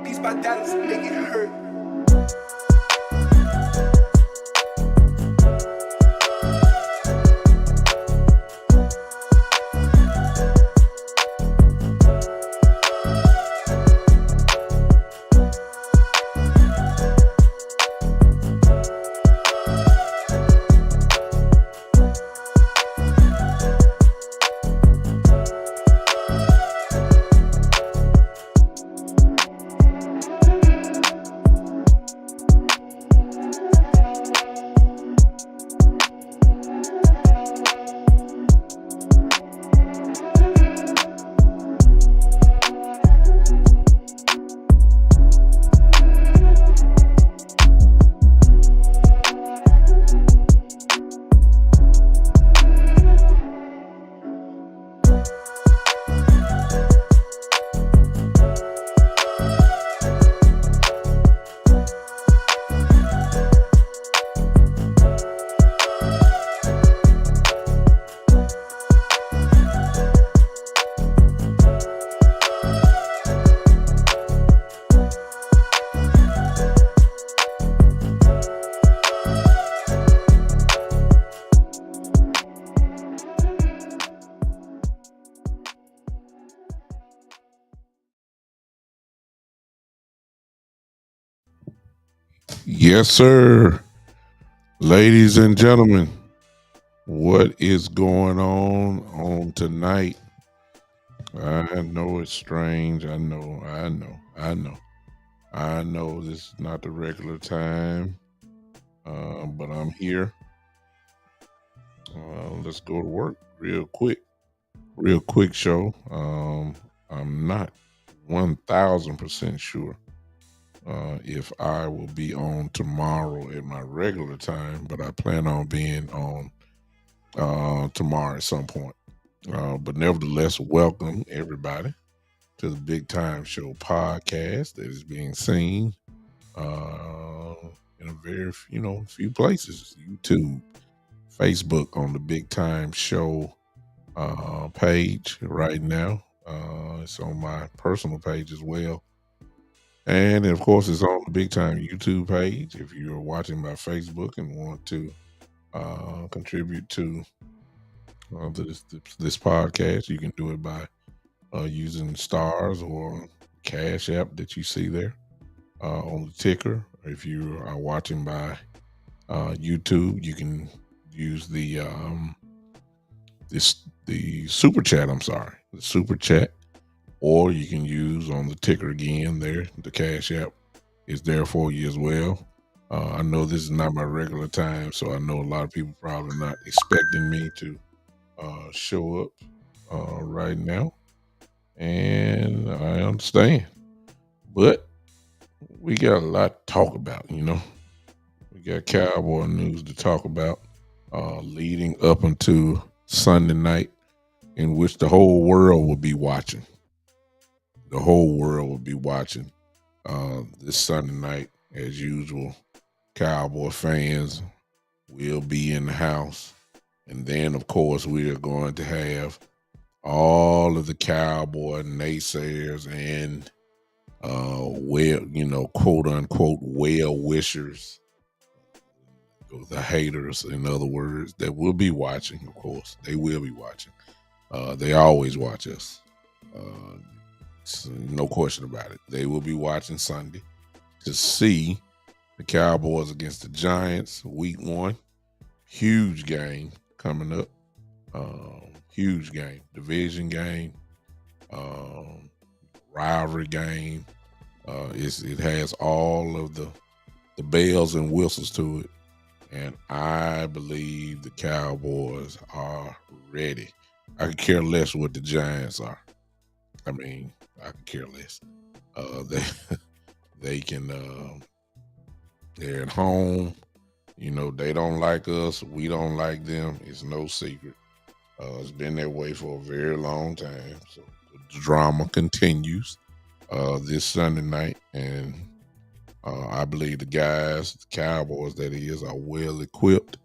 These my dollars make it hurt. Yes, sir. Ladies and gentlemen, what is going on tonight? I know it's strange. I know this is not the regular time, but I'm here. Let's go to work real quick show. I'm not 1000% sure if I will be on tomorrow at my regular time, but I plan on being on tomorrow at some point. But nevertheless, welcome everybody to the Big Time Show podcast that is being seen in a very few places: YouTube, Facebook on the Big Time Show page right now. It's on my personal page as well. And of course, it's on the Big Time YouTube page. If you're watching by Facebook and want to contribute to this podcast, you can do it by using stars or Cash App that you see there on the ticker. If you are watching by YouTube, you can use the super chat. The super chat. Or you can use on the ticker again there. The Cash App is there for you as well. I know this is not my regular time, so I know a lot of people probably not expecting me to show up right now. And I understand. But we got a lot to talk about, We got Cowboy news to talk about leading up until Sunday night, in which the whole world will be watching. The whole world will be watching this Sunday night. As usual, Cowboy fans will be in the house. And then, of course, we are going to have all of the Cowboy naysayers and, quote unquote, well wishers, the haters, in other words, that will be watching, of course. They will be watching. They always watch us. So no question about it. They will be watching Sunday to see the Cowboys against the Giants, week 1. Huge game coming up. Huge game. Division game. Rivalry game. It has all of the bells and whistles to it. and I believe the Cowboys are ready. I could care less what the Giants are. I mean, I could care less. They they can. They're at home. You know, they don't like us. We don't like them. It's no secret. It's been that way for a very long time. So the drama continues this Sunday night, and I believe the guys, the Cowboys, that is, are well equipped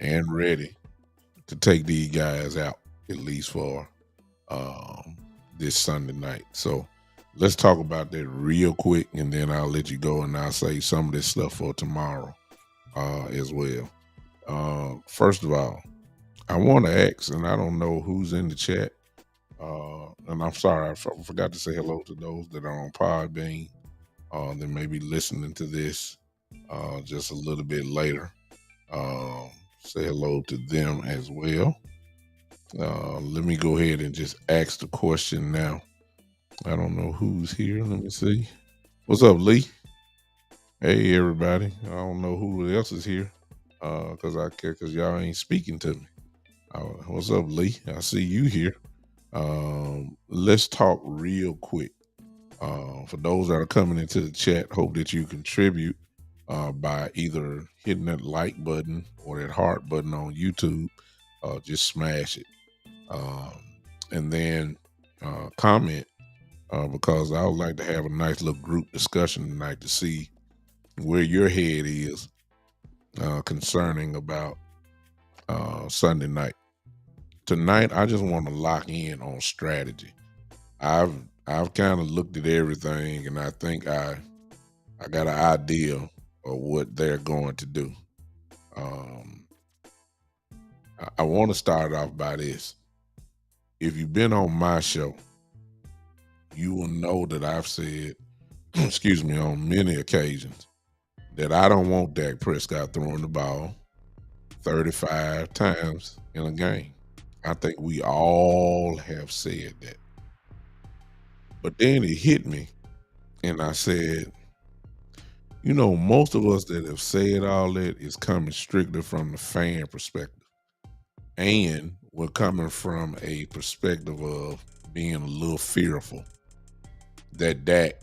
and ready to take these guys out at least for um, this Sunday night. So let's talk about that real quick, and then I'll let you go, and I'll say some of this stuff for tomorrow as well. First of all, I want to ask, and I don't know who's in the chat. And I'm sorry, I forgot to say hello to those that are on Podbean. That may be listening to this just a little bit later. Say hello to them as well. Let me go ahead and just ask the question now. I don't know who's here. Let me see. What's up, Lee? Hey, everybody. I don't know who else is here because y'all ain't speaking to me. What's up, Lee? I see you here. Let's talk real quick. For those that are coming into the chat, hope that you contribute by either hitting that like button or that heart button on YouTube. Just smash it. And then comment because I would like to have a nice little group discussion tonight to see where your head is concerning about Sunday night. Tonight, I just want to lock in on strategy. I've kind of looked at everything, and I think I got an idea of what they're going to do. I want to start off by this. If you've been on my show, you will know that I've said, excuse me, on many occasions that I don't want Dak Prescott throwing the ball 35 times in a game. I think we all have said that. But then it hit me, and I said, you know, most of us that have said all that is coming strictly from the fan perspective. And we're coming from a perspective of being a little fearful that Dak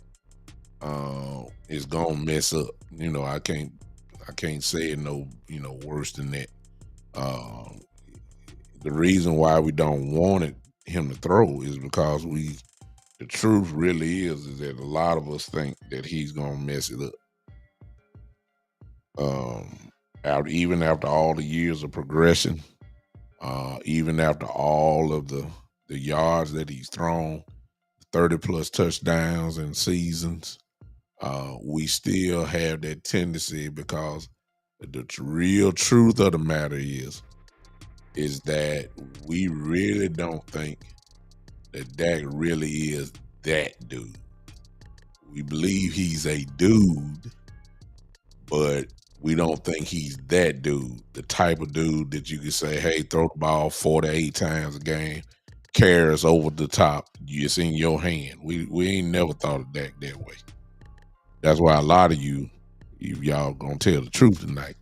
is gonna mess up. You know, I can't say it no, worse than that. The reason why we don't want him to throw is because the truth really is that a lot of us think that he's gonna mess it up. Even after all the years of progression, even after all of the yards that he's thrown, 30 plus touchdowns in seasons, we still have that tendency because the real truth of the matter is that we really don't think that Dak really is that dude. We believe he's a dude, but we don't think he's that dude. The type of dude that you can say, hey, throw the ball 48 times a game, carries over the top, it's in your hand. We ain't never thought of Dak that way. That's why a lot of you, if y'all gonna tell the truth tonight,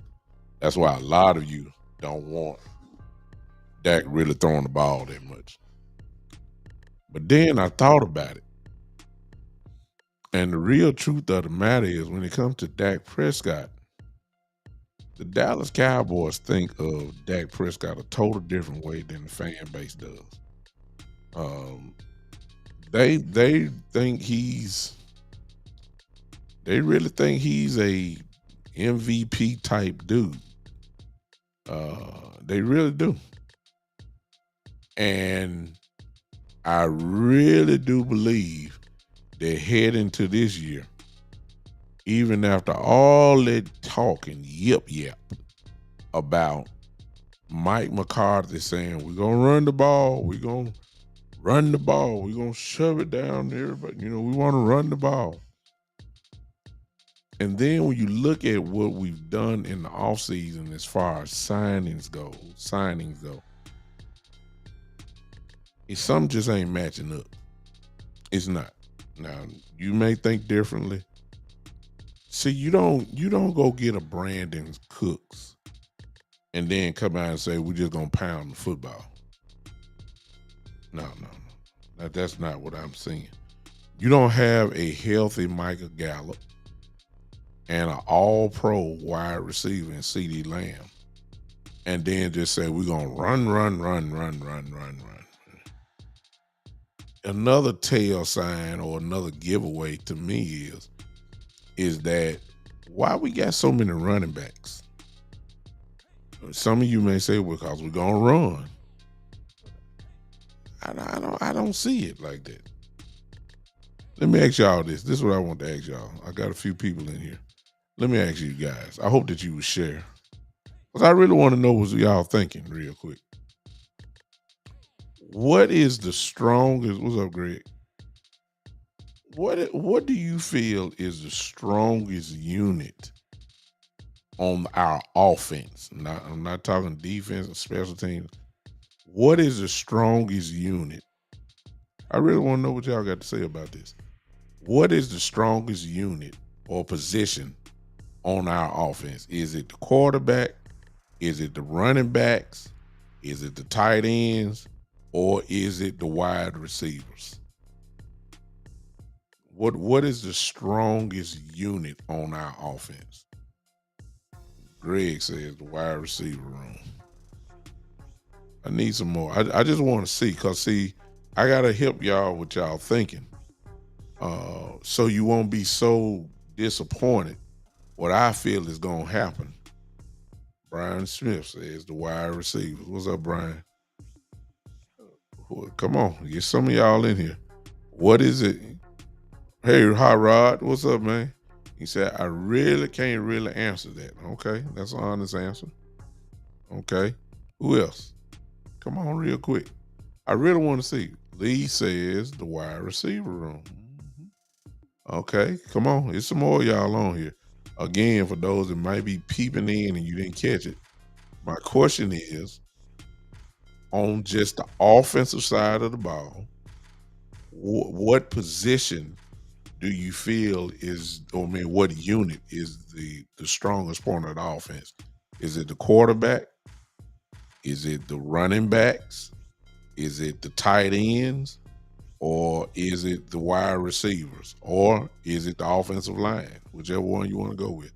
that's why a lot of you don't want Dak really throwing the ball that much. But then I thought about it. And the real truth of the matter is when it comes to Dak Prescott, the Dallas Cowboys think of Dak Prescott a total different way than the fan base does. They really think he's a MVP type dude. They really do. And I really do believe that heading to this year, even after all that talking, yip about Mike McCarthy saying, we're going to run the ball, we're going to shove it down to everybody, we want to run the ball. And then when you look at what we've done in the offseason as far as signings go, something just ain't matching up. It's not. Now, you may think differently. See, you don't go get a Brandon Cooks and then come out and say we're just gonna pound the football. No, no, no. That's not what I'm saying. You don't have a healthy Michael Gallup and an all-pro wide receiver in CD Lamb, and then just say we're gonna run, run, run, run, run, run, run. Another tail sign or another giveaway to me is that why we got so many running backs. Some of you may say, well, because we're gonna run. I don't see it like that. Let me ask y'all this. This is what I want to ask y'all. I got a few people in here. Let me ask you guys. I hope that you would share. Because I really want to know what y'all thinking real quick. What is the strongest? What's up, Greg? What do you feel is the strongest unit on our offense? I'm not talking defense and special teams. What is the strongest unit? I really want to know what y'all got to say about this. What is the strongest unit or position on our offense? Is it the quarterback? Is it the running backs? Is it the tight ends? Or is it the wide receivers? What is the strongest unit on our offense? Greg says the wide receiver room. I need some more. I just want to see, because see, I gotta help y'all with y'all thinking. So you won't be so disappointed what I feel is gonna happen. Brian Smith says the wide receivers. What's up, Brian? Come on, get some of y'all in here. What is it? Hey, Hot Rod, what's up, man? He said, I really can't really answer that. Okay, that's an honest answer. Okay, who else? Come on, real quick. I really want to see. Lee says the wide receiver room. Okay, come on. There's some more of y'all on here. Again, for those that might be peeping in and you didn't catch it, my question is, on just the offensive side of the ball, what position do you feel is, or I mean, what unit is the strongest part of the offense? Is it the quarterback? Is it the running backs? Is it the tight ends? Or is it the wide receivers? Or is it the offensive line? Whichever one you want to go with.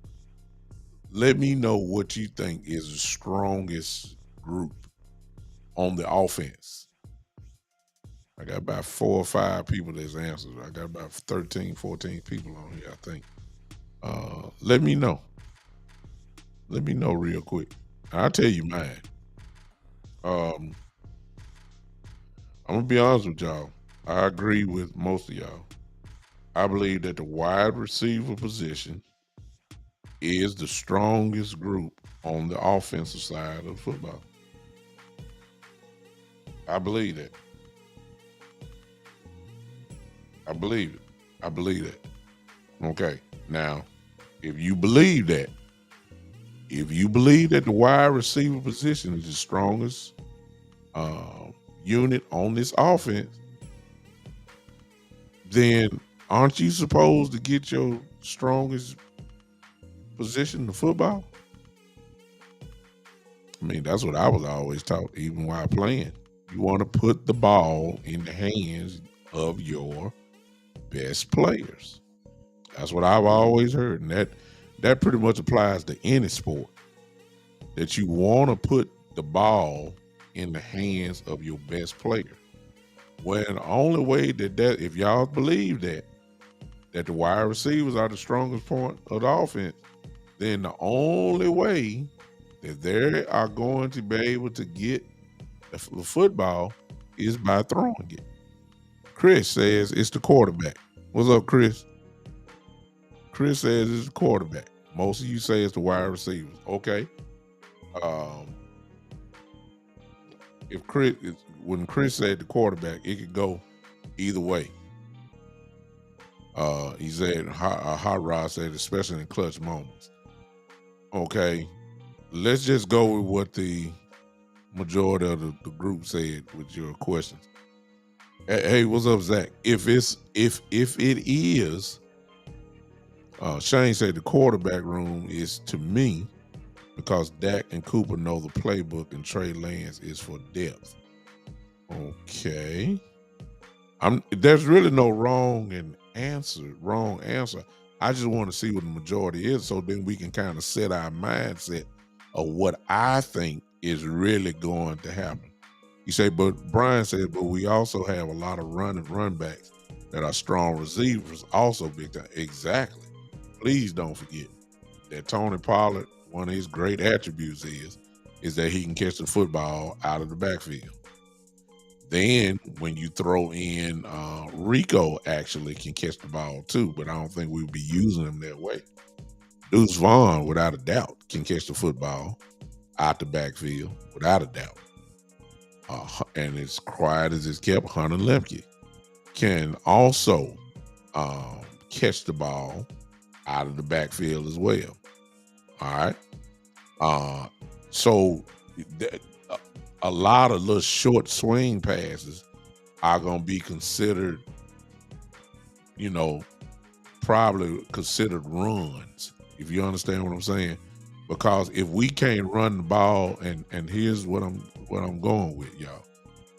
Let me know what you think is the strongest group on the offense. I got about 4 or 5 people that's answered. I got about 13, 14 people on here, I think. Let me know. Let me know real quick. I'll tell you mine. I'm gonna be honest with y'all. I agree with most of y'all. I believe that the wide receiver position is the strongest group on the offensive side of football. I believe that. I believe it. I believe that. Okay. Now, if you believe that the wide receiver position is the strongest unit on this offense, then aren't you supposed to get your strongest position in football? I mean, that's what I was always taught, even while playing. You want to put the ball in the hands of your best players. That's what I've always heard. And that pretty much applies to any sport. That you want to put the ball in the hands of your best player. Well, the only way that if y'all believe that the wide receivers are the strongest point of the offense, then the only way that they are going to be able to get the football is by throwing it. Chris says it's the quarterback. What's up, Chris? Chris says it's the quarterback. Most of you say it's the wide receivers. Okay. When Chris said the quarterback, it could go either way. He said, Hot Rod said, especially in clutch moments. Okay, let's just go with what the majority of the group said with your questions. Hey, what's up, Zach? If it is, Shane said the quarterback room is, to me, because Dak and Cooper know the playbook and Trey Lance is for depth. Okay. There's really no wrong answer. I just want to see what the majority is so then we can kind of set our mindset of what I think is really going to happen. You say, but Brian said, but we also have a lot of run backs that are strong receivers, also big time. Exactly. Please don't forget that Tony Pollard, one of his great attributes is that he can catch the football out of the backfield. Then when you throw in Rico actually can catch the ball too, but I don't think we'll be using him that way. Deuce Vaughn, without a doubt, can catch the football out the backfield, without a doubt. And as quiet as it's kept, Hunter Lemke can also catch the ball out of the backfield as well. All right. So a lot of little short swing passes are going to be considered, probably considered runs, if you understand what I'm saying. Because if we can't run the ball, and here's what I'm going with, y'all.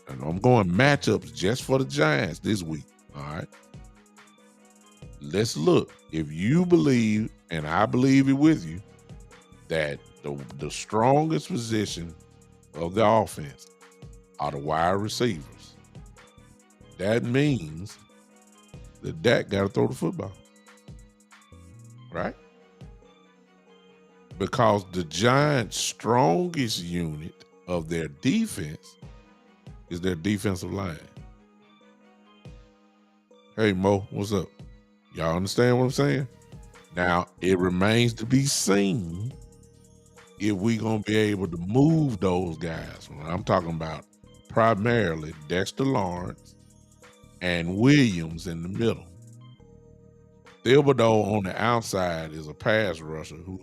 And I'm going matchups just for the Giants this week. All right. Let's look. If you believe, and I believe it with you, that the strongest position of the offense are the wide receivers, that means that Dak got to throw the football. Right? Because the Giants' strongest unit of their defense is their defensive line. Hey, Mo, what's up? Y'all understand what I'm saying? Now, it remains to be seen if we're going to be able to move those guys. I'm talking about primarily Dexter Lawrence and Williams in the middle. Thibodeau on the outside is a pass rusher who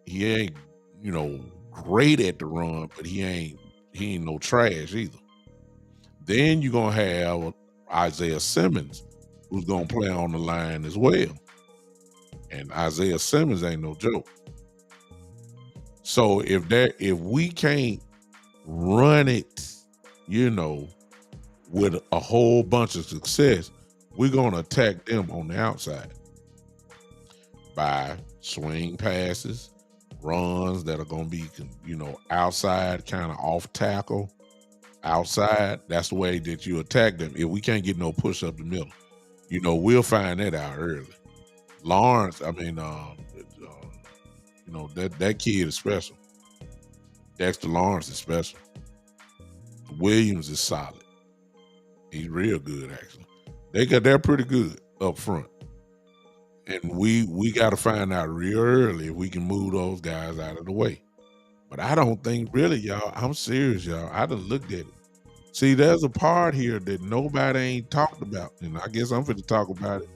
he ain't, great at the run, but he ain't no trash either. Then you're going to have Isaiah Simmons, who's going to play on the line as well. And Isaiah Simmons ain't no joke. So if we can't run it, with a whole bunch of success, we're going to attack them on the outside by swing passes, runs that are going to be, outside, kind of off tackle, outside. That's the way that you attack them. If we can't get no push up the middle, we'll find that out early. Lawrence, that kid is special. Dexter Lawrence is special. Williams is solid. He's real good, actually. They're pretty good up front. And we got to find out real early if we can move those guys out of the way. But I don't think really, y'all, I'm serious, y'all. I done looked at it. See, there's a part here that nobody ain't talked about. And I guess I'm going to talk about it.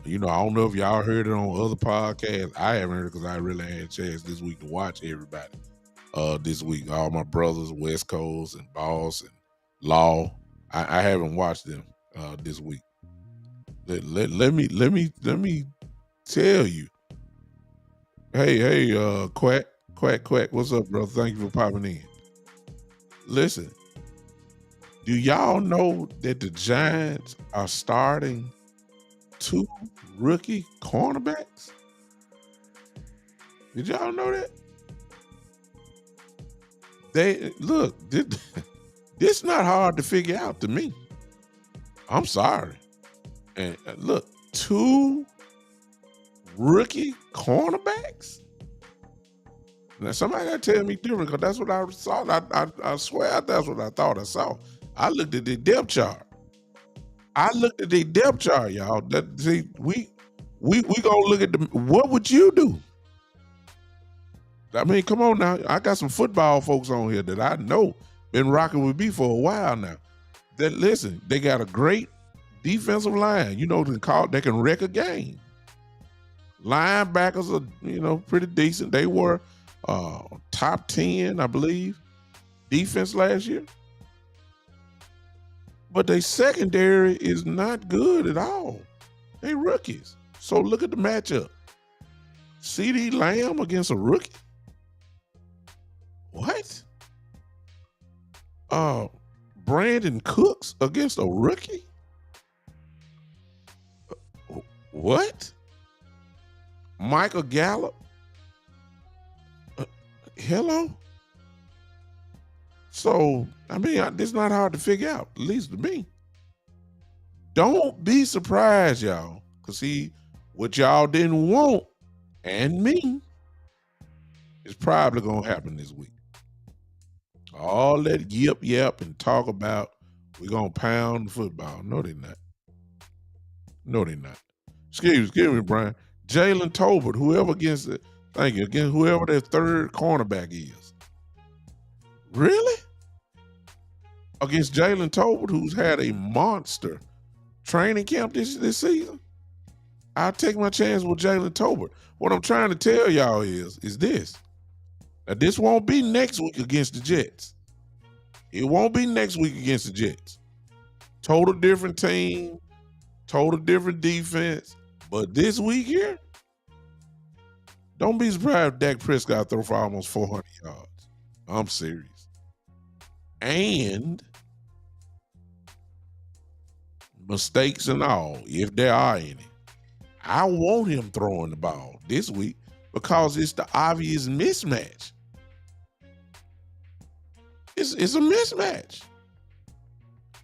I don't know if y'all heard it on other podcasts. I haven't heard it because I really had a chance this week to watch everybody this week. All my brothers, West Coast and Boss and Law. I haven't watched them this week. Let me tell you. Hey, Quack, what's up, brother? Thank you for popping in. Listen, do y'all know that the Giants are starting 2 rookie cornerbacks? Did y'all know that? This not hard to figure out to me. I'm sorry. And look, 2 rookie cornerbacks? Now somebody got to tell me different because that's what I saw. I swear that's what I thought I saw. I looked at the depth chart. Y'all. We gonna look at what would you do? I mean, come on now. I got some football folks on here that I know been rocking with me for a while now. That listen, they got a great defensive line. They can wreck a game. Linebackers are, pretty decent. They were top 10, I believe, defense last year. But their secondary is not good at all. They rookies. So look at the matchup. CeeDee Lamb against a rookie. What? Uh, Brandon Cooks against a rookie? What? Michael Gallup? Uh, Hello? So, I mean, it's not hard to figure out, at least to me. Don't be surprised, y'all. Because, see, what y'all didn't want and me is probably going to happen this week. All that yip and talk about we're going to pound the football. No, they're not. No, they're not. Excuse me, Brian. Jalen Tolbert, whoever against it, thank you, against whoever their third cornerback is. Really? Against Jalen Tolbert, who's had a monster training camp this season? I'll take my chance with Jalen Tolbert. What I'm trying to tell y'all is this. Now, this won't be next week against the Jets. It won't be next week against the Jets. Total different team, total different defense. But this week here, don't be surprised if Dak Prescott throw for almost 400 yards. I'm serious. And mistakes and all, if there are any, I want him throwing the ball this week because it's the obvious mismatch. It's a mismatch.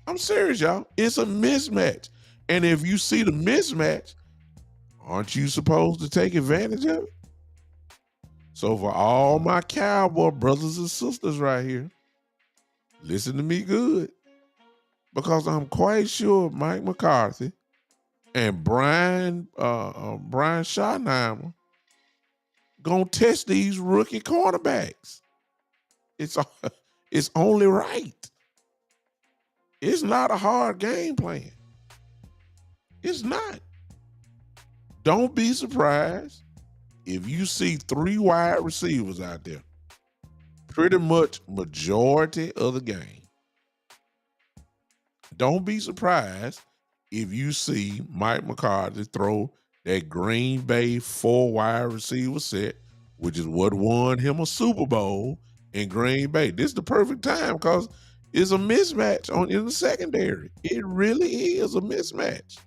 I'm serious, y'all. It's a mismatch. And if you see the mismatch, aren't you supposed to take advantage of it? So for all my Cowboy brothers and sisters right here, listen to me good. Because I'm quite sure Mike McCarthy and Brian Schottenheimer gonna test these rookie cornerbacks. It's only right. It's not a hard game plan. It's not. Don't be surprised if you see 3 wide receivers out there pretty much majority of the game. Don't be surprised if you see Mike McCarthy throw that Green Bay 4 wide receiver set, which is what won him a Super Bowl in Green Bay. This is the perfect time because it's a mismatch in the secondary. It really is a mismatch.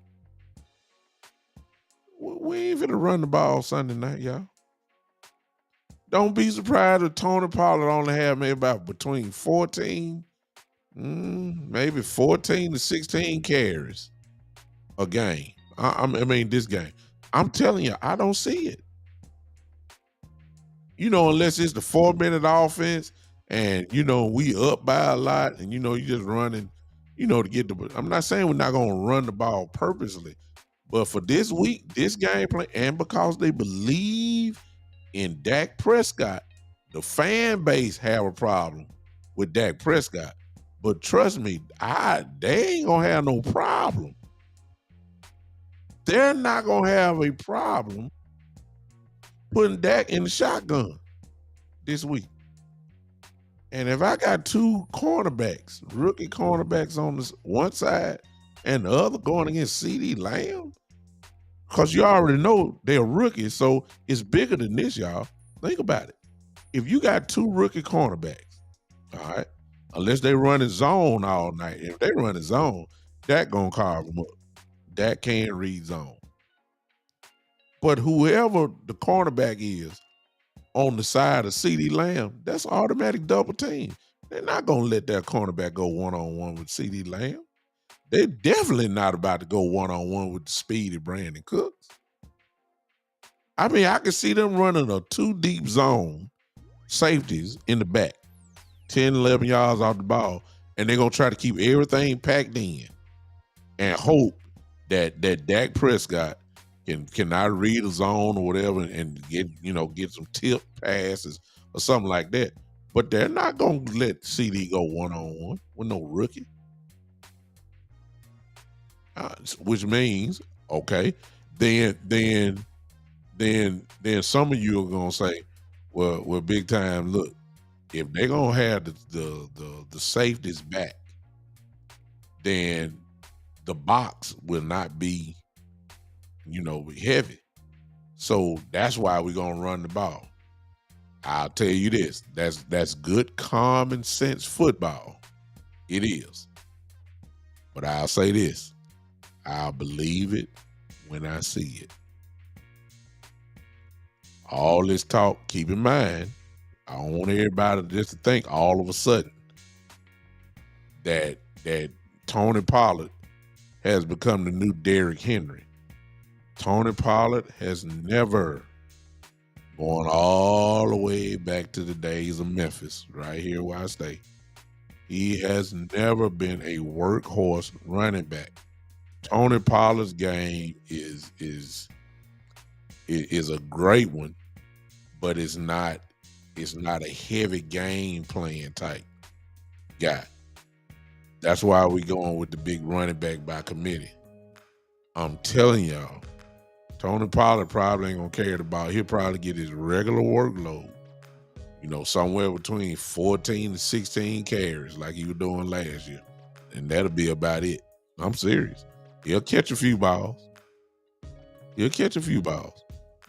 We ain't finna run the ball Sunday night, y'all. Don't be surprised if Tony Pollard only have maybe about between 14, maybe 14 to 16 carries a game. I mean, this game. I'm telling you, I don't see it. Unless it's the 4-minute offense and, we up by a lot and, you just running, to get the. I'm not saying we're not going to run the ball purposely, but for this week, this game plan, and because they believe in Dak Prescott, the fan base have a problem with Dak Prescott. But trust me, they ain't going to have no problem. They're not going to have a problem putting Dak in the shotgun this week. And if I got 2 cornerbacks, rookie cornerbacks on this one side and the other going against CeeDee Lamb, because you already know they're rookies, so it's bigger than this, y'all. Think about it. If you got 2 rookie cornerbacks, all right, unless they run his zone all night. If they run his zone, Dak gonna carve them up. Dak can't read zone. But whoever the cornerback is on the side of CeeDee Lamb, that's automatic double team. They're not gonna let that cornerback go one-on-one with CeeDee Lamb. They're definitely not about to go one-on-one with the speedy Brandon Cooks. I mean, I can see them running a 2-deep zone, safeties in the back, 10, 11 yards off the ball, and they're going to try to keep everything packed in and hope that Dak Prescott cannot read a zone or whatever and get some tip passes or something like that. But they're not going to let CD go one-on-one with no rookie. Which means, okay, then some of you are gonna say, well, big time. Look, if they're gonna have the safeties back, then the box will not be, heavy. So that's why we're gonna run the ball. I'll tell you this. That's good common sense football. It is. But I'll say this. I'll believe it when I see it. All this talk, keep in mind, I don't want everybody just to think all of a sudden that Tony Pollard has become the new Derrick Henry. Tony Pollard has never, going all the way back to the days of Memphis, right here where I stay, he has never been a workhorse running back. Tony Pollard's game is a great one, but it's not a heavy game playing type guy. That's why we going with the big running back by committee. I'm telling y'all, Tony Pollard probably ain't gonna carry the ball. He'll probably get his regular workload, somewhere between 14 to 16 carries like he was doing last year. And that'll be about it. I'm serious. He'll catch a few balls.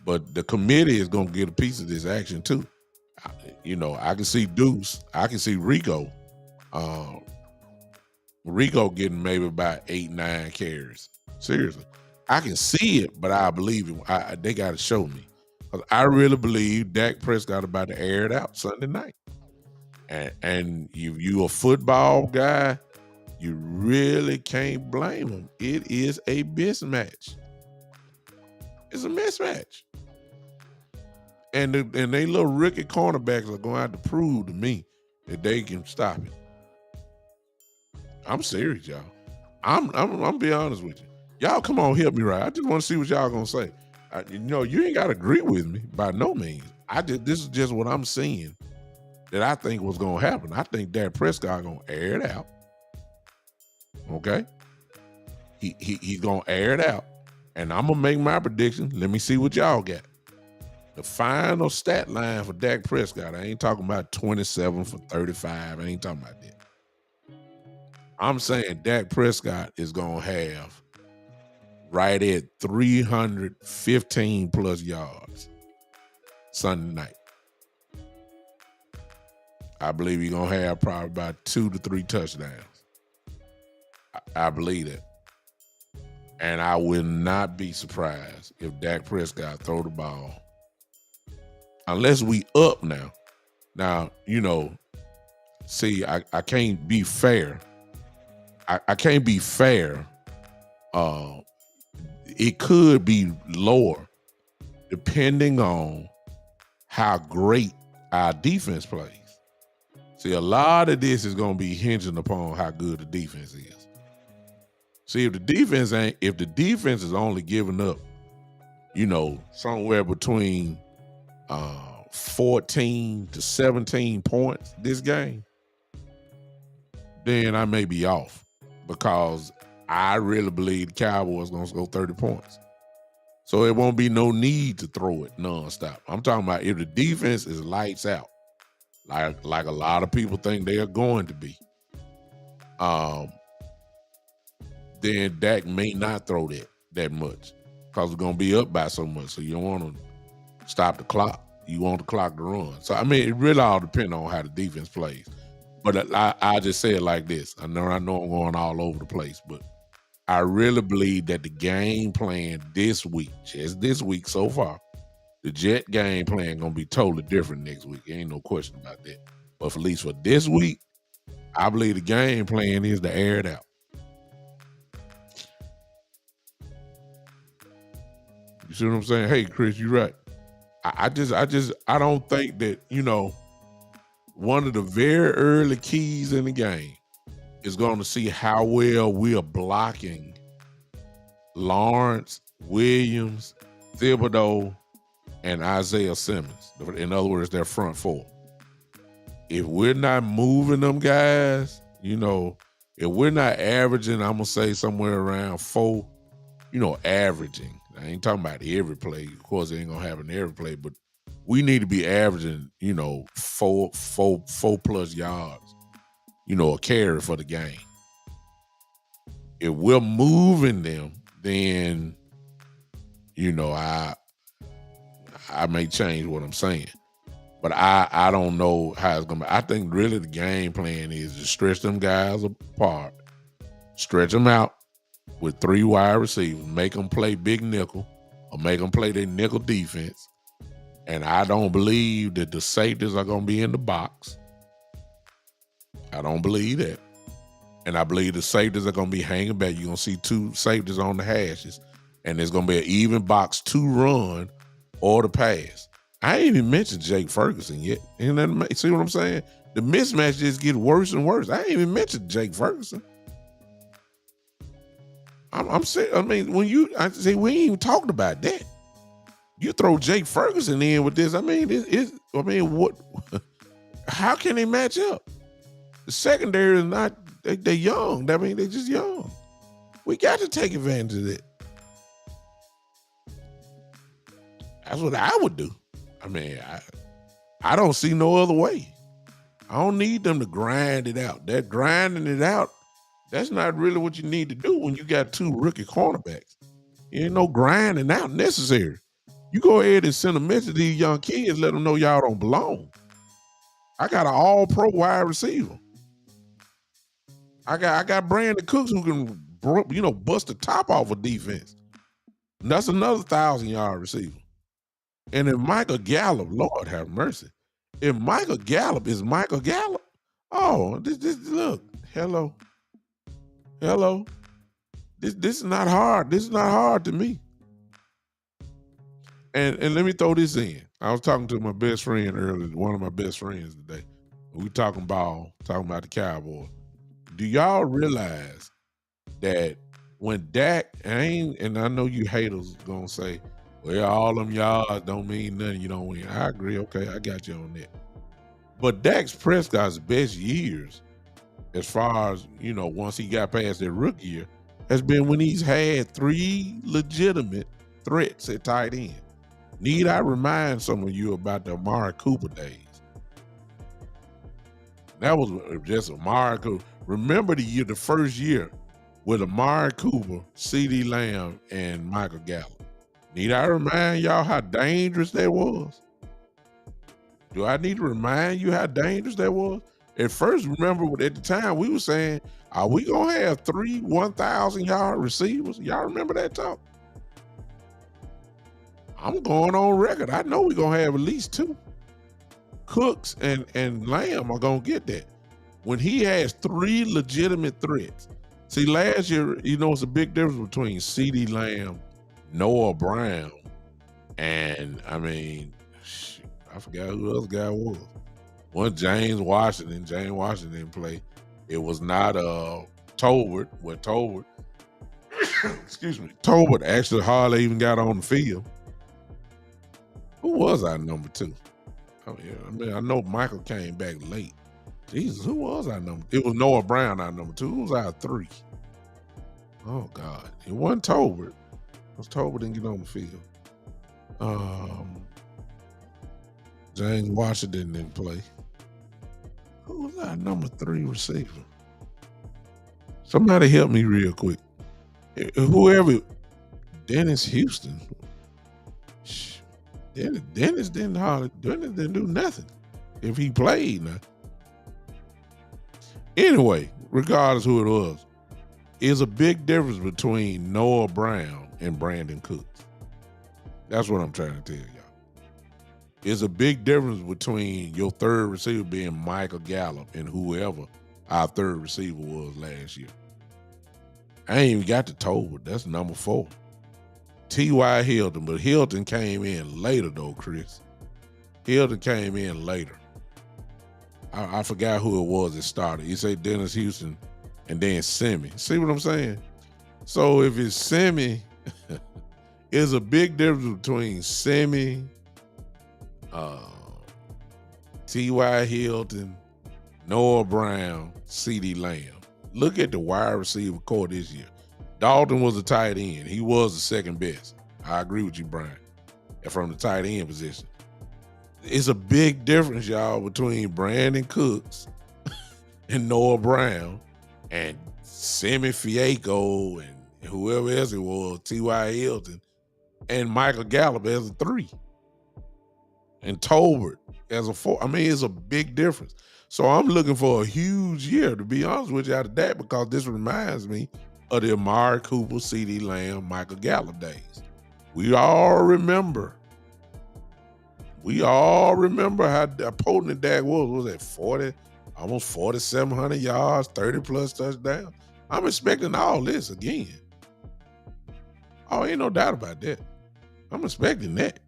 But the committee is gonna get a piece of this action too. I can see Deuce. I can see Rico. Rico getting maybe about 8-9 carries. Seriously. I can see it, but I believe it. They got to show me. 'Cause I really believe Dak Prescott about to air it out Sunday night. And you a football guy, you really can't blame him. It is a mismatch. It's a mismatch. And they little rookie cornerbacks are going to have to prove to me that they can stop it. I'm serious, y'all. I'm be honest with you. Y'all come on, help me right. I just want to see what y'all gonna say. You ain't gotta agree with me by no means. This is just what I'm seeing that I think was gonna happen. I think Dak Prescott gonna air it out. Okay? He's gonna air it out. And I'm gonna make my prediction. Let me see what y'all got. The final stat line for Dak Prescott, I ain't talking about 27 for 35. I ain't talking about that. I'm saying Dak Prescott is going to have right at 315 plus yards Sunday night. I believe he's going to have probably about 2 to 3 touchdowns. I believe it. And I will not be surprised if Dak Prescott throw the ball. Unless we up now. Now, see, I can't be fair. I can't be fair. It could be lower depending on how great our defense plays. See, a lot of this is going to be hinging upon how good the defense is. See, if the defense is only giving up, somewhere between 14 to 17 points this game, then I may be off. Because I really believe the Cowboys going to score 30 points. So it won't be no need to throw it nonstop. I'm talking about if the defense is lights out, like a lot of people think they are going to be, then Dak may not throw that much because we're going to be up by so much. So you don't want to stop the clock. You want the clock to run. So, it really all depends on how the defense plays. But I just say it like this. I know I'm going all over the place, but I really believe that the game plan this week, just this week so far, the Jet game plan going to be totally different next week. Ain't no question about that. But at least for this week, I believe the game plan is to air it out. You see what I'm saying? Hey, Chris, you're right. I don't think that, one of the very early keys in the game is going to see how well we are blocking Lawrence, Williams, Thibodeau, and Isaiah Simmons. In other words, their front four. If we're not moving them guys, if we're not averaging, I'm going to say somewhere around 4, averaging. I ain't talking about every play. Of course, it ain't going to happen every play, but we need to be averaging, 4 plus yards, a carry for the game. If we're moving them, then, I may change what I'm saying. But I don't know how it's gonna be. I think really the game plan is to stretch them guys apart, stretch them out with 3 wide receivers, make them play big nickel or make them play their nickel defense. And I don't believe that the safeties are gonna be in the box. I don't believe that. And I believe the safeties are gonna be hanging back. You're gonna see 2 safeties on the hashes, and there's gonna be an even box to run or to pass. I ain't even mentioned Jake Ferguson yet. See what I'm saying? The mismatch just gets worse and worse. I ain't even mentioned Jake Ferguson. I'm saying, I mean, I say we ain't even talked about that. You throw Jake Ferguson in with this. I mean, what? How can they match up? The secondary is not. They're young. I mean, they're just young. We got to take advantage of that. That's what I would do. I mean, I don't see no other way. I don't need them to grind it out. That grinding it out, that's not really what you need to do when you got 2 rookie cornerbacks. Ain't no grinding out necessary. You go ahead and send a message to these young kids, let them know y'all don't belong. I got an all-pro wide receiver. I got Brandon Cooks who can, bust the top off of defense. And that's another 1,000-yard receiver. And if Michael Gallup, Lord have mercy, if Michael Gallup is Michael Gallup, oh, this look, hello. This is not hard. This is not hard to me. And let me throw this in. I was talking to my best friend earlier, one of my best friends today. We talking about the Cowboys. Do y'all realize that when Dak, and I know you haters gonna say, well, all them yards don't mean nothing, you don't win. I agree, okay, I got you on that. But Dak Prescott's best years, as far as, once he got past that rookie year, has been when he's had 3 legitimate threats at tight end. Need I remind some of you about the Amari Cooper days? That was just Amari Cooper. Remember the first year with Amari Cooper, CeeDee Lamb, and Michael Gallup. Need I remind y'all how dangerous that was? Do I need to remind you how dangerous that was? At first, remember, at the time, we were saying, are we going to have 3 1,000-yard receivers? Y'all remember that talk? I'm going on record. I know we're going to have at least 2. Cooks and Lamb are going to get that. When he has 3 legitimate threats. See, last year, it's a big difference between CeeDee Lamb, Noah Brown, and, I forgot who the other guy was. One, James Washington. James Washington didn't play. It was not Tolbert. Well, Tolbert, excuse me, Tolbert actually hardly even got on the field. Who was our number 2? Oh, yeah. I know Michael came back late. Jesus, who was our number? It was Noah Brown, our number 2. Who was our 3? Oh, God. It wasn't Tolbert. Because Tolbert didn't get on the field. James Washington didn't play. Who was our number 3 receiver? Somebody help me real quick. Whoever, Dennis Houston. Dennis didn't do nothing if he played now. Anyway, regardless who it was, is a big difference between Noah Brown and Brandon Cooks. That's what I'm trying to tell y'all. It's a big difference between your 3rd receiver being Michael Gallup and whoever our 3rd receiver was last year. I ain't even got to Tolbert. That's number 4. T.Y. Hilton, but Hilton came in later though, Chris. Hilton came in later. I forgot who it was that started. You say Dennis Houston and then Semi. See what I'm saying? So if it's Semi, it's a big difference between Semi, T.Y. Hilton, Noah Brown, CeeDee Lamb. Look at the wide receiver core this year. Dalton was a tight end. He was the 2nd best. I agree with you, Brian. And from the tight end position. It's a big difference, y'all, between Brandon Cooks and Noah Brown and Semi Fiaco and whoever else it was, T.Y. Hilton, and Michael Gallup as a 3. and Tolbert as a four. I mean, it's a big difference. So I'm looking for a huge year, to be honest with you, out of that, because this reminds me of the Amari Cooper, C.D. Lamb, Michael Gallup days. We all remember how potent Dak was. Was that 40, almost 4,700 yards, 30 plus touchdowns? I'm expecting all this again. Oh, ain't no doubt about that. I'm expecting that.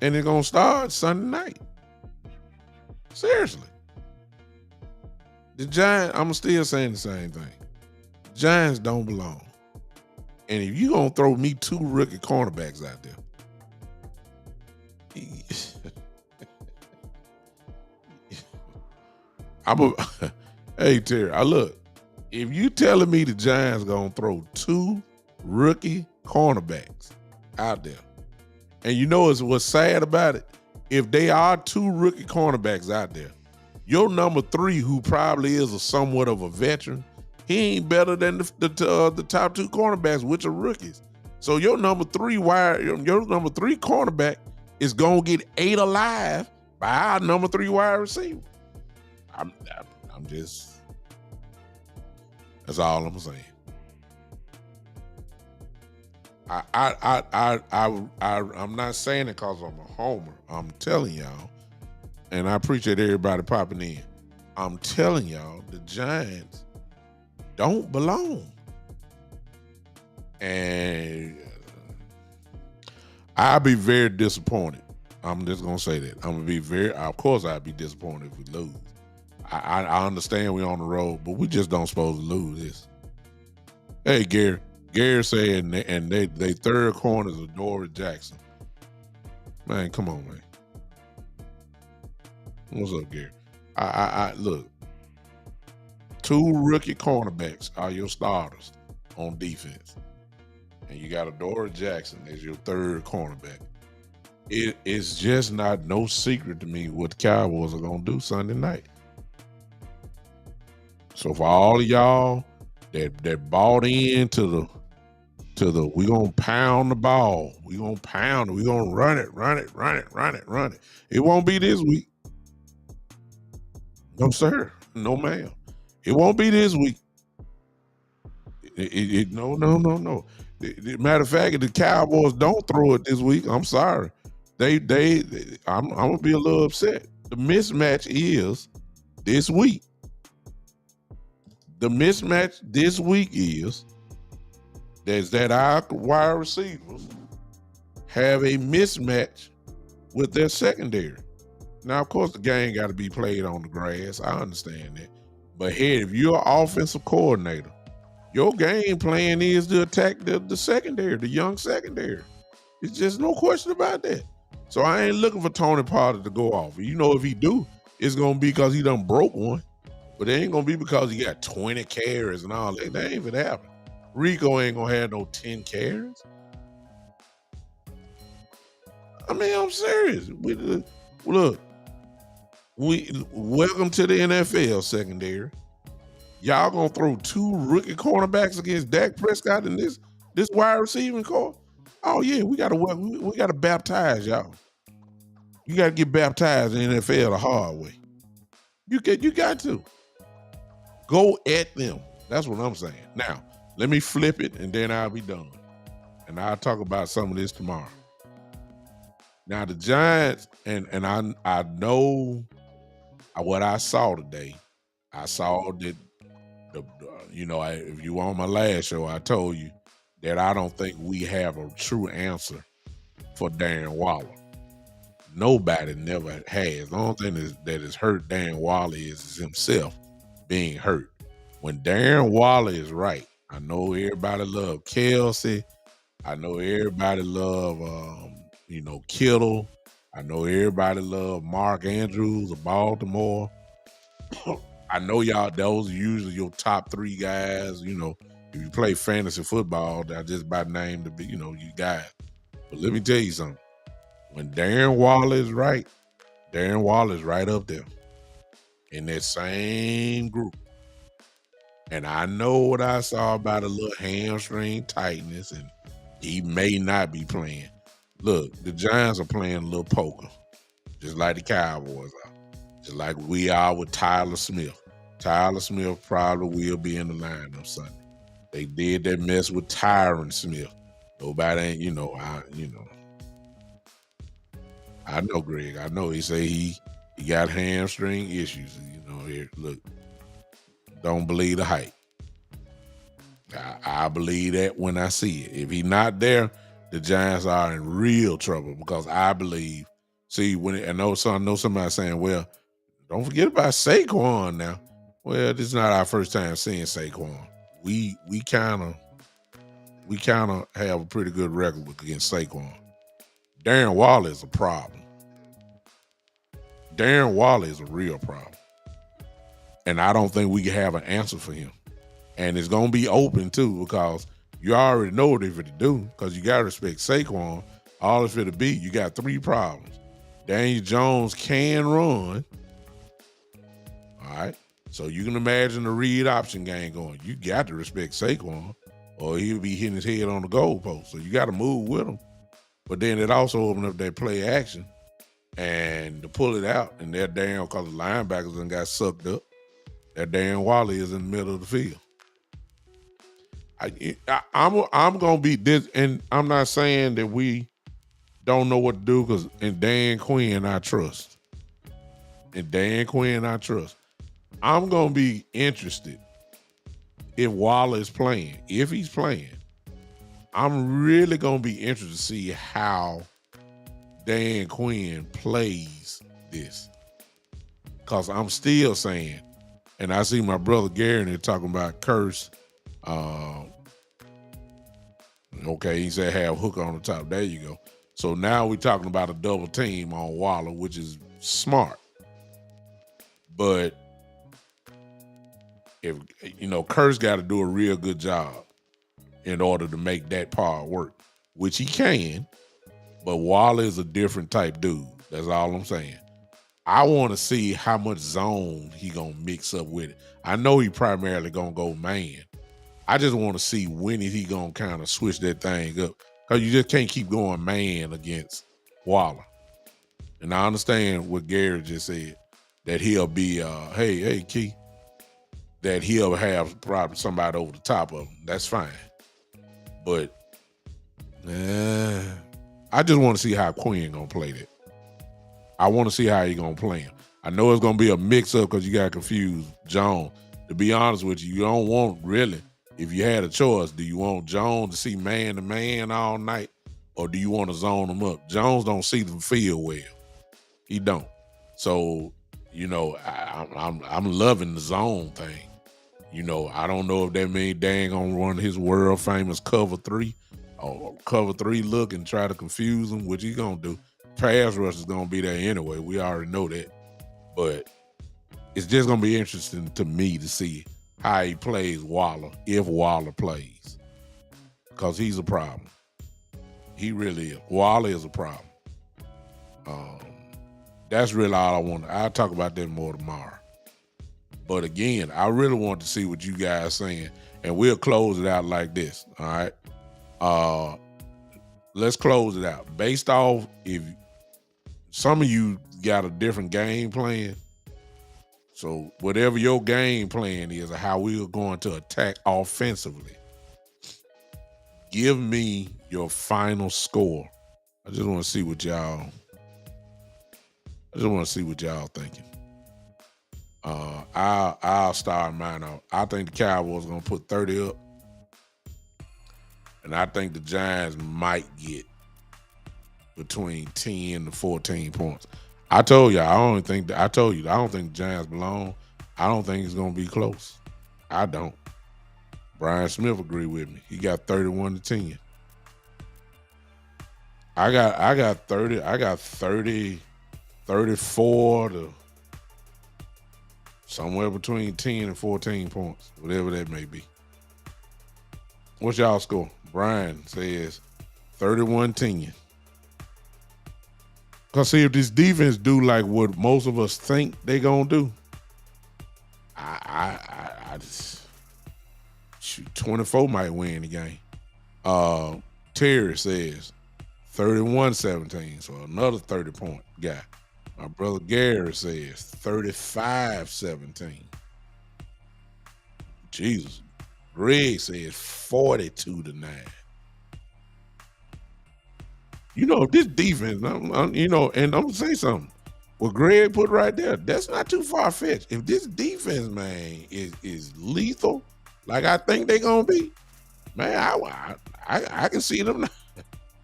And it's going to start Sunday night. Seriously. The Giants, I'm still saying the same thing. Giants don't belong. And if you're going to throw me 2 rookie cornerbacks out there, hey, Terry, look, if you telling me the Giants going to throw 2 rookie cornerbacks out there, and you know what's sad about it? If they are 2 rookie cornerbacks out there, your number 3, who probably is somewhat of a veteran, he ain't better than the top 2 cornerbacks, which are rookies. So your number 3 cornerback is gonna get 8 alive by our number 3 wide receiver. I'm just, that's all I'm saying. I'm not saying it because I'm a homer. I'm telling y'all, and I appreciate everybody popping in. I'm telling y'all, the Giants don't belong. And I'll be very disappointed. I'm just going to say that. I'm going to be of course I'd be disappointed if we lose. I understand we're on the road, but we just don't supposed to lose this. Hey, Gary said, and they third corner is Adoree Jackson. Man, come on, man. What's up, Gary? I look, 2 rookie cornerbacks are your starters on defense. And you got Adoree Jackson as your third cornerback. It's just no secret to me what the Cowboys are going to do Sunday night. So for all of y'all that bought into the we gonna pound the ball, we gonna pound it, we gonna run it. It won't be this week. No, sir. No, ma'am. It won't be this week. No. Matter of fact, if the Cowboys don't throw it this week, I'm sorry. I'm gonna be a little upset. The mismatch is this week. The mismatch this week is that our wide receivers have a mismatch with their secondary. Now, of course, the game got to be played on the grass. I understand that. But hey, if you're an offensive coordinator, your game plan is to attack the secondary, the young secondary. It's just no question about that. So I ain't looking for Tony Pollard to go off. You know, if he do, it's going to be because he done broke one. But it ain't going to be because he got 20 carries and all that. That ain't gonna happen. Rico ain't going to have no 10 carries. I mean, I'm serious. Look, welcome to the NFL secondary. Y'all gonna throw 2 rookie cornerbacks against Dak Prescott in this wide receiving core? Oh yeah, we gotta baptize y'all. You gotta get baptized in the NFL the hard way. You got to go at them. That's what I'm saying. Now, let me flip it and then I'll be done. And I'll talk about some of this tomorrow. Now the Giants, and I know what I saw today. I saw that if you were on my last show, I told you that I don't think we have a true answer for Darren Waller. Nobody never has. The only thing that has hurt Darren Waller is himself being hurt. When Darren Waller is right, I know everybody love Kelsey. I know everybody love Kittle. I know everybody love Mark Andrews of Baltimore. I know y'all, those are usually your top 3 guys. You know, if you play fantasy football, I just by name to be, you guys. But let me tell you something. When Darren Waller is right, Darren Waller is right up there in that same group. And I know what I saw about a little hamstring tightness, and he may not be playing. Look, the Giants are playing a little poker. just like the Cowboys are, just like we are with Tyler Smith. Tyler Smith probably will be in the lineup Sunday. They did that mess with Tyron Smith. Nobody ain't, I know Greg. I know he say he got hamstring issues. Here, look, don't believe the hype. I believe that when I see it. If he's not there, the Giants are in real trouble because I believe. See, I know somebody saying, "Well, don't forget about Saquon now." Well, this is not our first time seeing Saquon. We kind of have a pretty good record against Saquon. Darren Waller is a problem. Darren Waller is a real problem. And I don't think we can have an answer for him. And it's going to be open, too, because you already know what they're going to do because you got to respect Saquon. All it's going to be, you got three problems. Daniel Jones can run. All right? So you can imagine the read option game going. You got to respect Saquon or he'll be hitting his head on the goalpost. So you got to move with him. But then it also opened up that play action and to pull it out. And that damn, because the linebackers done got sucked up, that Darren Waller is in the middle of the field. I'm going to be this, and I'm not saying that we don't know what to do because in Dan Quinn I trust. I'm going to be interested if Waller is playing. If he's playing, I'm really going to be interested to see how Dan Quinn plays this. Because I'm still saying, and I see my brother Gary there talking about Curse. Okay, he said have Hooker on the top. There you go. So now we're talking about a double team on Waller, which is smart. But if Curse got to do a real good job in order to make that part work, which he can. But Waller is a different type dude. That's all I'm saying. I want to see how much zone he gonna mix up with it. I know he primarily gonna go man. I just want to see when is he gonna kind of switch that thing up because you just can't keep going man against Waller. And I understand what Gary just said that he'll be hey Key, that he'll have probably somebody over the top of him. That's fine, but I just want to see how Quinn gonna play that. I want to see how he gonna play him. I know it's gonna be a mix-up because you got confused Jones. To be honest with you, you don't want really, if you had a choice, do you want Jones to see man-to-man all night or do you want to zone him up? Jones don't see the field well. He don't. So, I'm loving the zone thing. I don't know if that means Dan gonna run his world-famous cover 3 or cover 3 look and try to confuse him, which he gonna do. Pass rush is going to be there anyway. We already know that. But it's just going to be interesting to me to see how he plays Waller, if Waller plays. Because he's a problem. He really is. Waller is a problem. That's really all I want. I'll talk about that more tomorrow. But again, I really want to see what you guys are saying. And we'll close it out like this. All right? Let's close it out. Based off if some of you got a different game plan. So whatever your game plan is or how we are going to attack offensively, give me your final score. I just want to see what y'all thinking. I'll start mine out. I think the Cowboys are going to put 30 up. And I think the Giants might get between 10 to 14 points. I told you, I don't think the Giants belong. I don't think it's going to be close. I don't. Brian Smith agreed with me. He got 31-10. I got 30, 34 to somewhere between 10 and 14 points, whatever that may be. What's y'all score? Brian says 31-10. Because see, if this defense do like what most of us think they gonna do, I just shoot 24 might win the game. Terry says 31-17, so another 30-point guy. My brother Gary says 35-17. Jesus. Greg says 42-9. You know, this defense, you know, and I'm gonna say something. What Greg put right there, that's not too far fetched. If this defense, man, is lethal, like I think they're gonna be, man, I can see them.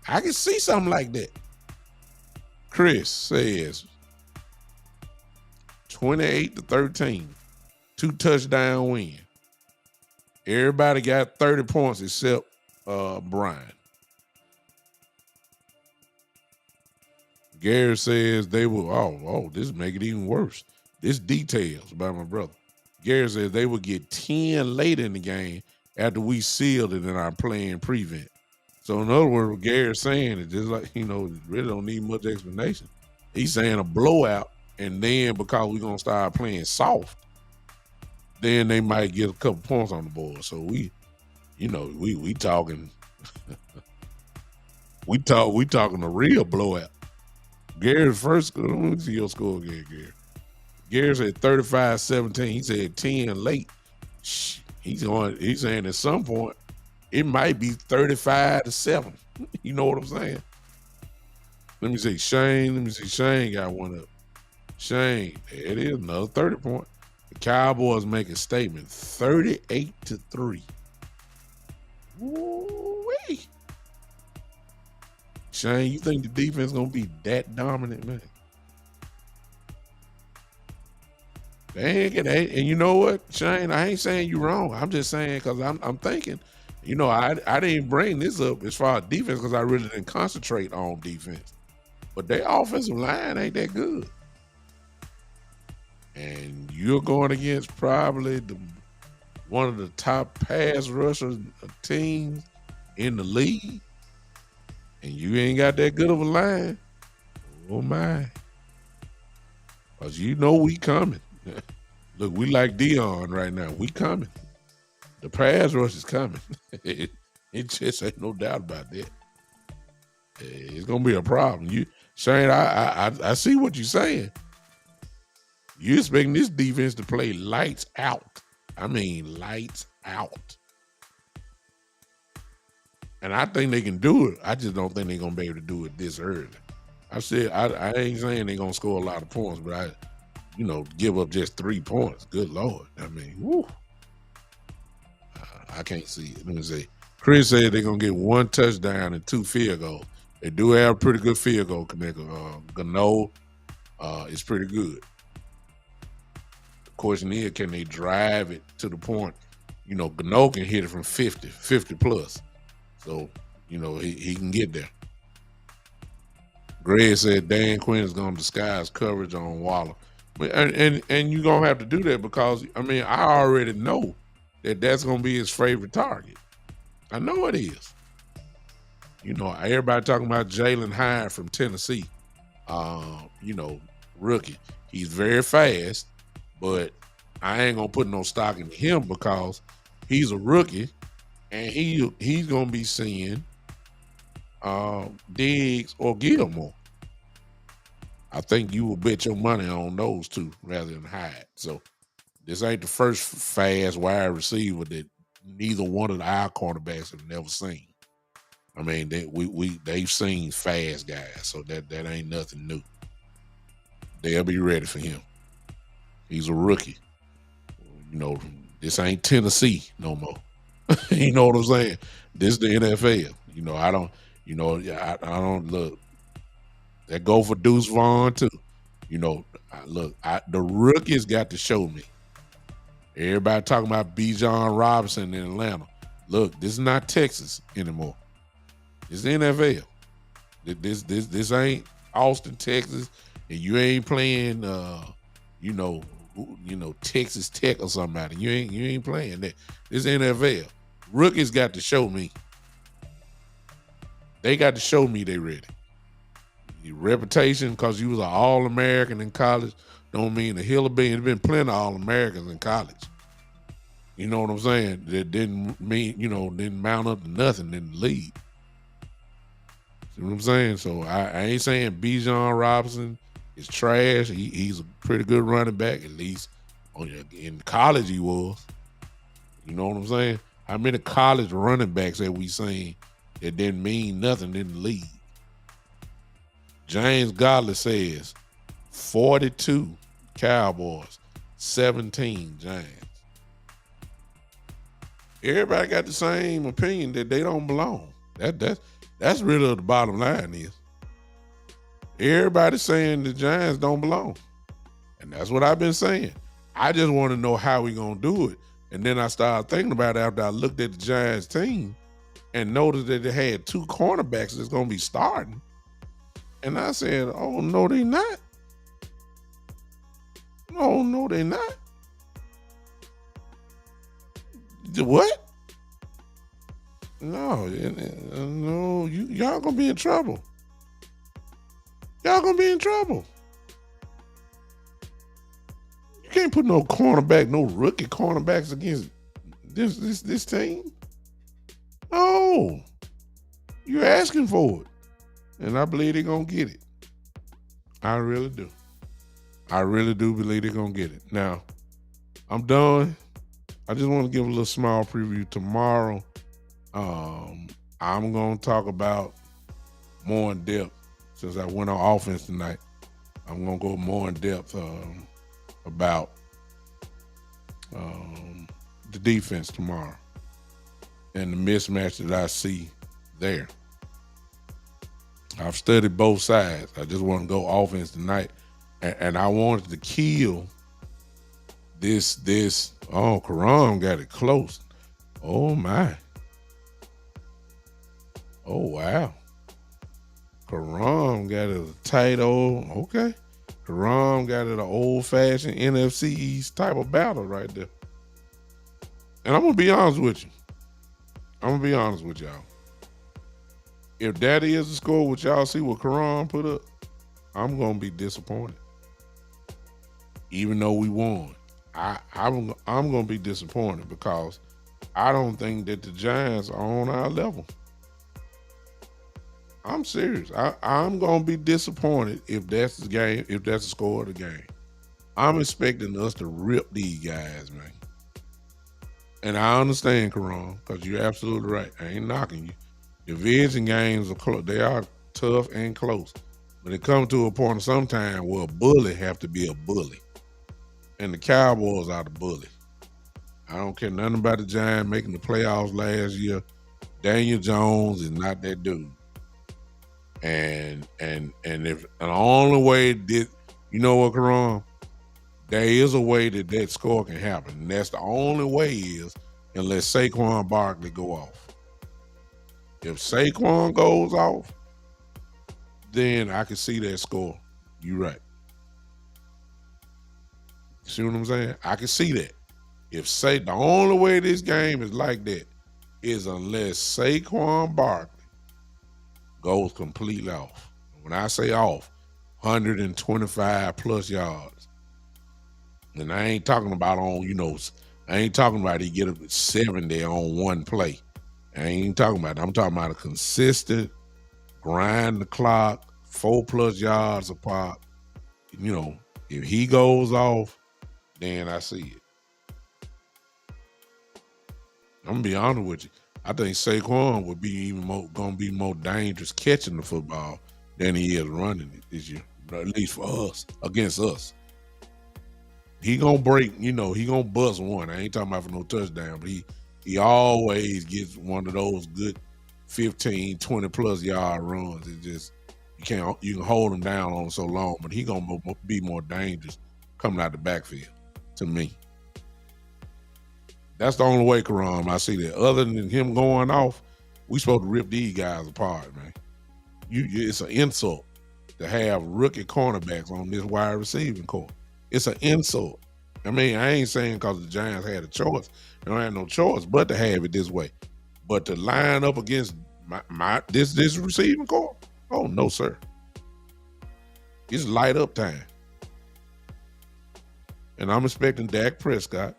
I can see something like that. Chris says 28-13, 2-touchdown win. Everybody got 30 points except Brian. Gary says they will. Oh, this make it even worse. This details by my brother. Gary says they will get 10 late in the game after we sealed it in our playing prevent. So in other words, what Gary's saying is just like, you know, really don't need much explanation. He's saying a blowout, and then because we're gonna start playing soft, then they might get a couple points on the board. So we talking we talking a real blowout. Gary's first score, let me see your score again, Gary. Gary said 35-17. He said 10 late. He's saying at some point it might be 35-7. You know what I'm saying? Let me see. Shane got one up. Shane, there it is, another 30 point. The Cowboys make a statement, 38-3. Woo-wee. Shane, you think the defense gonna be that dominant, man? And you know what, Shane? I ain't saying you wrong. I'm just saying because I'm thinking, you know, I didn't bring this up as far as defense because I really didn't concentrate on defense. But their offensive line ain't that good. And you're going against probably one of the top pass rusher teams in the league, and you ain't got that good of a line. Oh my. Because you know we coming. Look, we like Dion right now. We coming. The pass rush is coming. It just ain't no doubt about that. It's gonna be a problem. Shane, I see what you're saying. You expecting this defense to play lights out. I mean, lights out. And I think they can do it. I just don't think they're gonna be able to do it this early. I said I ain't saying they're gonna score a lot of points, but give up just 3 points. Good Lord. I mean, whoo. I can't see it. Let me see. Chris said they're gonna get 1 touchdown and 2 field goals. They do have a pretty good field goal kicker. Gano is pretty good. The question is, can they drive it to the point? You know, Gano can hit it from 50 plus. So, he can get there. Greg said Dan Quinn is going to disguise coverage on Waller. And you're going to have to do that because, I already know that that's going to be his favorite target. I know it is. Everybody talking about Jalen Hyatt from Tennessee. Rookie. He's very fast, but I ain't going to put no stock in him because he's a rookie and he's going to be seeing Diggs or Gilmore. I think you will bet your money on those two rather than Hyatt. So this ain't the first fast wide receiver that neither one of our cornerbacks have never seen. They've seen fast guys, so that ain't nothing new. They'll be ready for him. He's a rookie. This ain't Tennessee no more. You know what I'm saying? This is the NFL. I don't look. That go for Deuce Vaughn too. The rookies got to show me. Everybody talking about Bijan Robinson in Atlanta. Look, this is not Texas anymore. It's the NFL. This ain't Austin, Texas, and you ain't playing Texas Tech or somebody. You ain't playing that. This is NFL. Rookies got to show me. They got to show me they ready. Your reputation because you was an All-American in college don't mean a hill of beans. There's been plenty of All-Americans in college. You know what I'm saying? That didn't mean, didn't mount up to nothing in the league. See what I'm saying? So I ain't saying Bijan Robinson is trash. He's a pretty good running back, at least in college he was. You know what I'm saying? How many college running backs have we seen that didn't mean nothing in the league? James Godley says 42 Cowboys, 17 Giants. Everybody got the same opinion that they don't belong. That's really the bottom line is. Everybody's saying the Giants don't belong. And that's what I've been saying. I just want to know how we going to do it. And then I started thinking about it after I looked at the Giants team and noticed that they had 2 cornerbacks that's going to be starting. And I said, oh, no, they not. No, they not. What? No, y'all going to be in trouble. Y'all going to be in trouble. You can't put no cornerback, no rookie cornerbacks against this team. No. You're asking for it. And I believe they're going to get it. I really do. I really do believe they're going to get it. Now, I'm done. I just want to give a little small preview tomorrow. I'm going to talk about more in depth since I went on offense tonight. I'm going to go more in depth about the defense tomorrow and the mismatch that I see there. I've studied both sides. I just want to go offense tonight. And I wanted to kill this. Oh, Karam got it close. Oh, my. Oh, wow. Karam got it a tight old, okay. Karam got it an old-fashioned NFC East type of battle right there. And I'm going to be honest with you. I'm going to be honest with y'all. If that is the score, what y'all see what Karam put up, I'm going to be disappointed. Even though we won. I'm going to be disappointed because I don't think that the Giants are on our level. I'm serious. I'm going to be disappointed if that's the game, if that's the score of the game. I'm expecting us to rip these guys, man. And I understand, Karan, because you're absolutely right. I ain't knocking you. Division games are close. They are tough and close. But it comes to a point sometime where a bully have to be a bully. And the Cowboys are the bully. I don't care nothing about the Giants making the playoffs last year. Daniel Jones is not that dude. And if the only way that, you know what, Karan? There is a way that score can happen. And that's the only way is unless Saquon Barkley go off. If Saquon goes off, then I can see that score. You're right. See what I'm saying? I can see that. The only way this game is like that is unless Saquon Barkley goes completely off. When I say off, 125 plus yards. And I ain't talking about I ain't talking about he get up at 70 on one play. I ain't talking about that. I'm talking about a consistent grind the clock, 4+ yards apart. If he goes off, then I see it. I'm gonna be honest with you. I think Saquon would be gonna be more dangerous catching the football than he is running it this year. At least for us, against us. He gonna break, he gonna bust one. I ain't talking about for no touchdown, but he always gets one of those good 15, 20+ yard runs. It just you can hold him down on so long, but he gonna be more dangerous coming out the backfield to me. That's the only way, Karam, I see that. Other than him going off, we supposed to rip these guys apart, man. It's an insult to have rookie cornerbacks on this wide receiving corps. It's an insult. I mean, I ain't saying because the Giants had a choice. They don't have no choice but to have it this way. But to line up against this receiving corps, oh, no, sir. It's light up time. And I'm expecting Dak Prescott,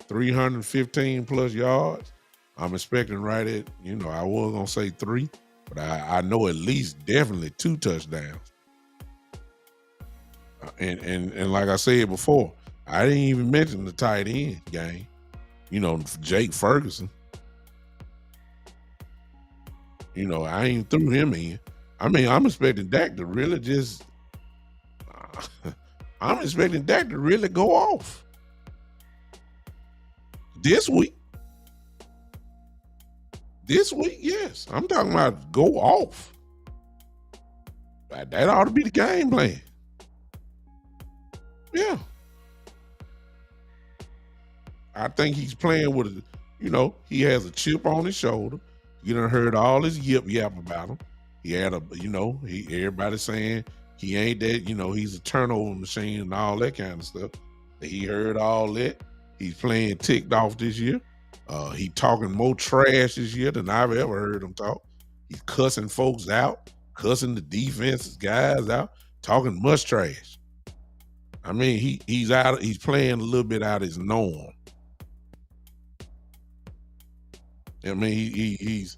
315+ yards. I'm expecting right at, I was going to say 3, but I know at least definitely 2 touchdowns. And like I said before, I didn't even mention the tight end game. You know, Jake Ferguson. You know, I ain't threw him in. I mean, I'm expecting Dak to really just. I'm expecting Dak to really go off this week. This week, yes. I'm talking about go off. That ought to be the game plan. Yeah. I think he's playing with, he has a chip on his shoulder. You done heard all his yap about him. He had everybody saying he ain't that, he's a turnover machine and all that kind of stuff. He heard all that. He's playing ticked off this year. He talking more trash this year than I've ever heard him talk. He's cussing folks out, cussing the defense's guys out, talking much trash. I mean, he's playing a little bit out of his norm. I mean, he's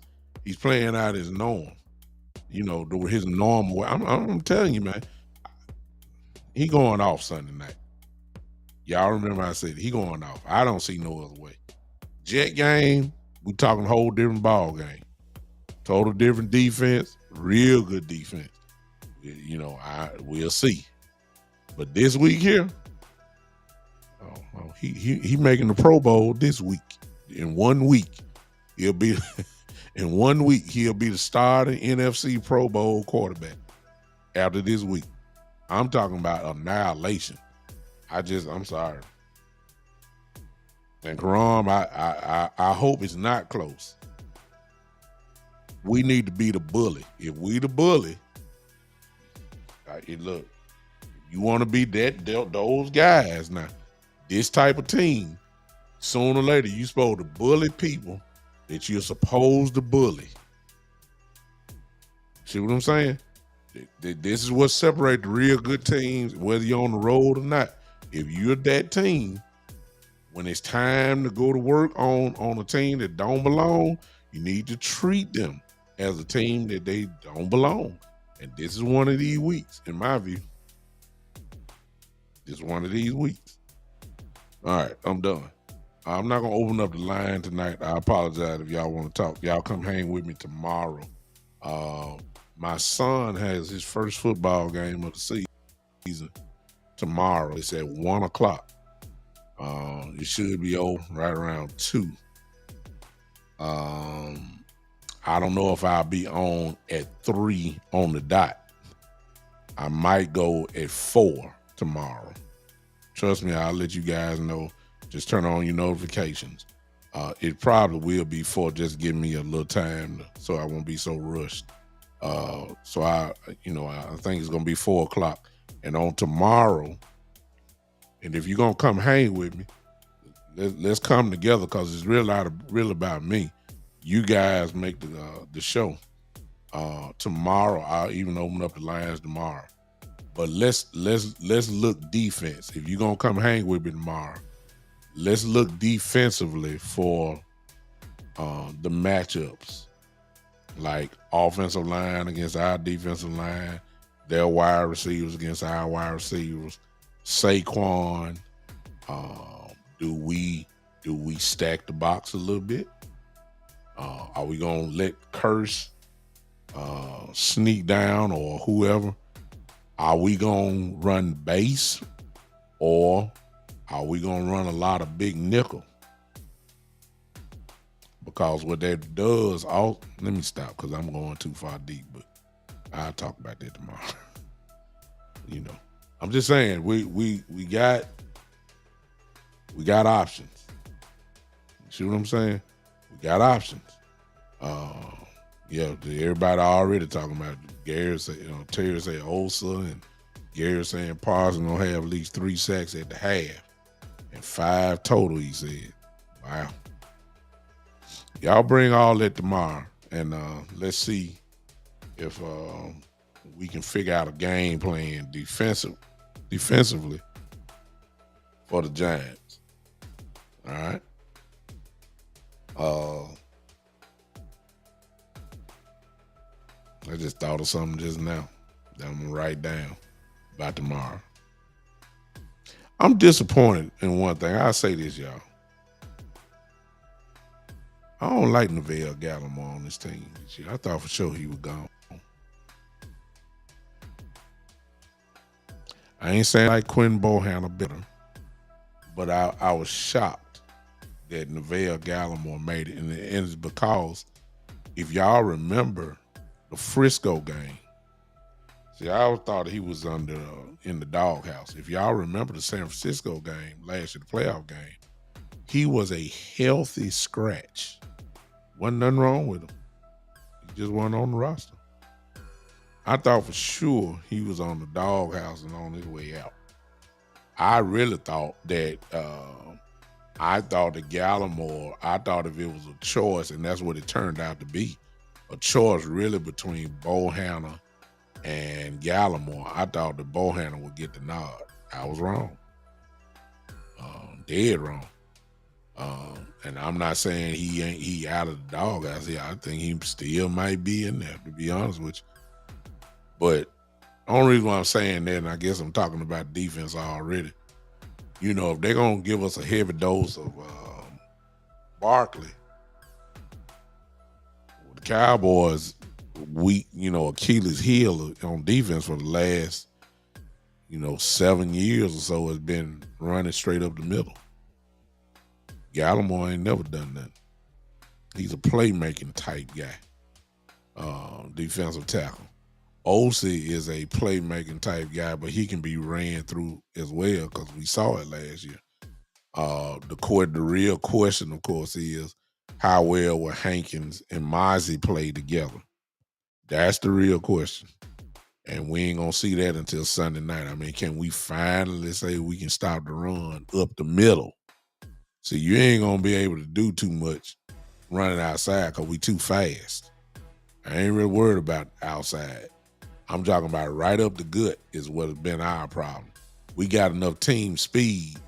playing out his norm. His normal way. I'm telling you, man, he going off Sunday night. Y'all remember I said he going off. I don't see no other way. Jet game, we talking whole different ball game. Total different defense, real good defense. We'll see. But this week here, he making the Pro Bowl this week. In 1 week, he'll be the starting NFC Pro Bowl quarterback after this week. I'm talking about annihilation. I'm sorry. And Karam, I hope it's not close. We need to be the bully. If we the bully, look, you want to be those guys now. This type of team, sooner or later, you supposed to bully people that you're supposed to bully. See what I'm saying? This is what separates the real good teams, whether you're on the road or not. If you're that team, when it's time to go to work on a team that don't belong, you need to treat them as a team that they don't belong. And this is one of these weeks, in my view. This is one of these weeks. All right, I'm done. I'm not going to open up the line tonight. I apologize if y'all want to talk. Y'all come hang with me tomorrow. My son has his first football game of the season tomorrow. It's at 1 o'clock. It should be over right around 2. I don't know if I'll be on at 3 on the dot. I might go at 4 tomorrow. Trust me, I'll let you guys know. Just turn on your notifications. It probably will be 4, just give me a little time so I won't be so rushed. So I think it's gonna be 4 o'clock. And on tomorrow, and if you're gonna come hang with me, let's come together because it's real about me. You guys make the show. Tomorrow, I'll even open up the lines tomorrow. But let's look defense. If you're gonna come hang with me tomorrow, let's look defensively for the matchups. Like offensive line against our defensive line, their wide receivers against our wide receivers. Saquon, do we stack the box a little bit? Are we gonna let Curse sneak down or whoever? Are we gonna run base or are we gonna run a lot of big nickel? Because what that does, let me stop because I'm going too far deep, but I'll talk about that tomorrow. I'm just saying we got options. You see what I'm saying? We got options. Everybody already talking about Gary say, Terry say Osa and Gary saying Parsons gonna have at least 3 sacks at the half and 5 total, he said. Wow. Y'all bring all that tomorrow and let's see if we can figure out a game plan defensively for the Giants. All right. I just thought of something just now that I'm gonna write down about tomorrow. I'm disappointed in one thing. I'll say this, y'all. I don't like Neville Gallimore on this team this year. I thought for sure he was gone. I ain't saying like Quinn Bohanna better, but I was shocked that Neville Gallimore made it. And it's because if y'all remember the Frisco game, see, I always thought he was in the doghouse. If y'all remember the San Francisco game last year, the playoff game, he was a healthy scratch. Wasn't nothing wrong with him. He just wasn't on the roster. I thought for sure he was on the doghouse and on his way out. I really thought that Gallimore, I thought if it was a choice, and that's what it turned out to be, a choice really between Bohanna and Gallimore, I thought that Bohanna would get the nod. I was wrong. Dead wrong. And I'm not saying he out of the doghouse here. I think he still might be in there, to be honest with you. But the only reason why I'm saying that, and I guess I'm talking about defense already, you know, if they're going to give us a heavy dose of Barkley, the Cowboys' weak, Achilles heel on defense for the last, 7 years or so has been running straight up the middle. Gallimore ain't never done that. He's a playmaking type guy, defensive tackle. Olsey is a playmaking type guy, but he can be ran through as well because we saw it last year. The real question, of course, is how well will Hankins and Mozzie play together? That's the real question. And we ain't going to see that until Sunday night. I mean, can we finally say we can stop the run up the middle? See, you ain't going to be able to do too much running outside because we too fast. I ain't really worried about outside. I'm talking about right up the gut is what has been our problem. We got enough team speed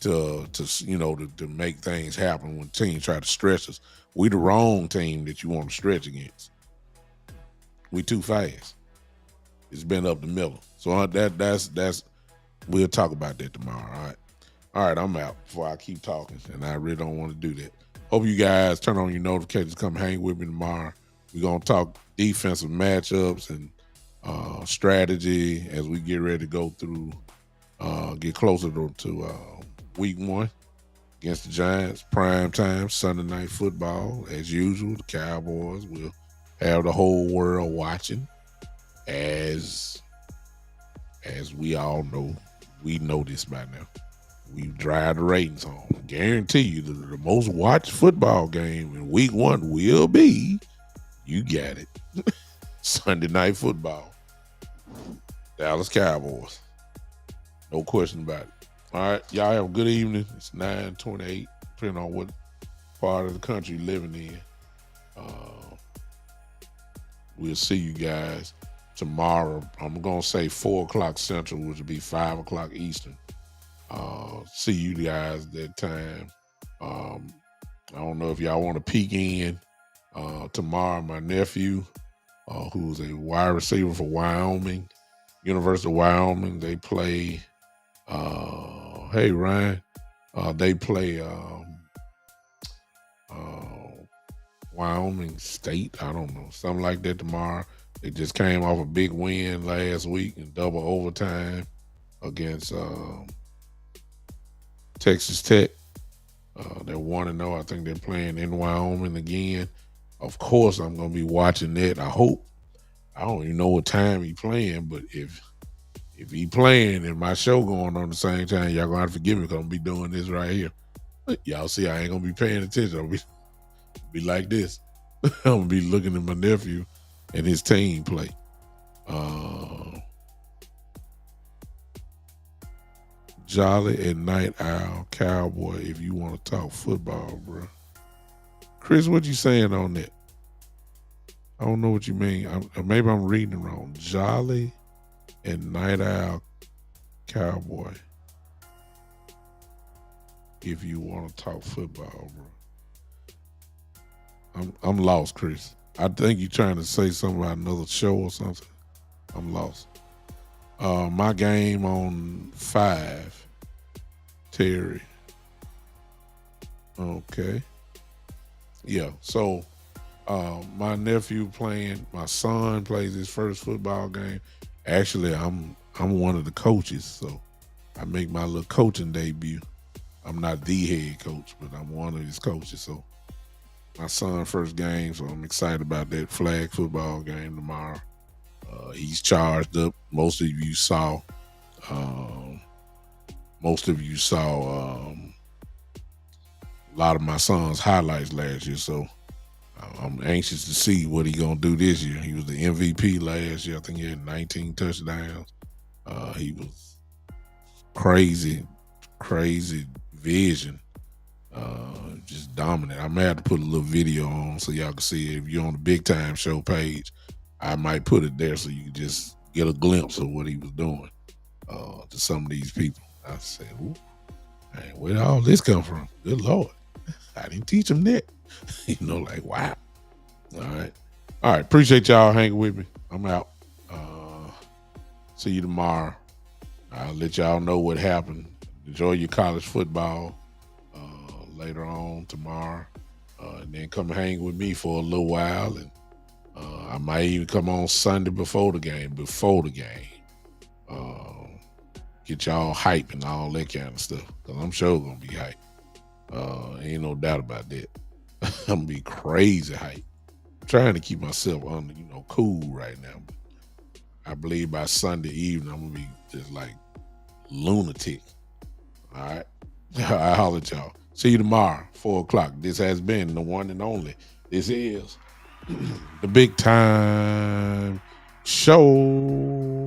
to make things happen when teams try to stretch us. We the wrong team that you want to stretch against. We too fast. It's been up the middle. So that's we'll talk about that tomorrow. All right, I'm out before I keep talking, and I really don't want to do that. Hope you guys turn on your notifications, come hang with me tomorrow. We're going to talk defensive matchups and strategy as we get ready to go through, get closer to week 1 against the Giants. Prime time, Sunday night football. As usual, the Cowboys will have the whole world watching. As we all know, we know this by now. We drive the ratings home. Guarantee you the most watched football game in week 1 will be, you got it, Sunday night football. Dallas Cowboys. No question about it. All right, y'all have a good evening. It's 9:28, depending on what part of the country you're living in. We'll see you guys tomorrow. I'm going to say 4 o'clock Central, which will be 5 o'clock Eastern. See you guys that time. I don't know if y'all want to peek in tomorrow. My nephew, who's a wide receiver for Wyoming, University of Wyoming, they play, hey Ryan, they play Wyoming State, I don't know, something like that tomorrow. They just came off a big win last week in double overtime against Texas Tech. They're 1-0. I think they're playing in Wyoming again. Of course, I'm going to be watching that. I hope. I don't even know what time he's playing, but if he playing and my show going on the same time, y'all going to have to forgive me because I'm going to be doing this right here. But y'all see, I ain't going to be paying attention. I'll be like this. I'm going to be looking at my nephew and his team play. Jolly at Night Owl Cowboy, if you want to talk football, bro. Chris, what you saying on that? I don't know what you mean. Maybe I'm reading it wrong. Jolly and Night Owl Cowboy, if you want to talk football, bro. I'm lost, Chris. I think you're trying to say something about another show or something. I'm lost. My game on 5 Terry. Okay. Yeah. So my my son plays his first football game. Actually, I'm one of the coaches, so I make my little coaching debut. I'm not the head coach, but I'm one of his coaches. So my son's first game, so I'm excited about that flag football game tomorrow. He's charged up. Um, most of you saw a lot of my son's highlights last year, so I'm anxious to see what he gonna do this year. He was the MVP last year. I think he had 19 touchdowns. He was crazy, crazy vision. Just dominant. I may have to put a little video on so y'all can see it. If you're on the Big Time Show page, I might put it there so you can just get a glimpse of what he was doing to some of these people. I said, ooh, man, where did all this come from? Good Lord. I didn't teach him that. Like, wow. All right. All right. Appreciate y'all hanging with me. I'm out. See you tomorrow. I'll let y'all know what happened. Enjoy your college football later on tomorrow. And then come hang with me for a little while. And I might even come on Sunday before the game. Get y'all hype and all that kind of stuff. Because I'm sure going to be hype. Ain't no doubt about that. I'm going to be crazy hype. I'm trying to keep myself under, cool right now. But I believe by Sunday evening, I'm going to be just like lunatic. All right. I'll holler at y'all. See you tomorrow, 4:00. This has been the one and only. This is the Big Time Show.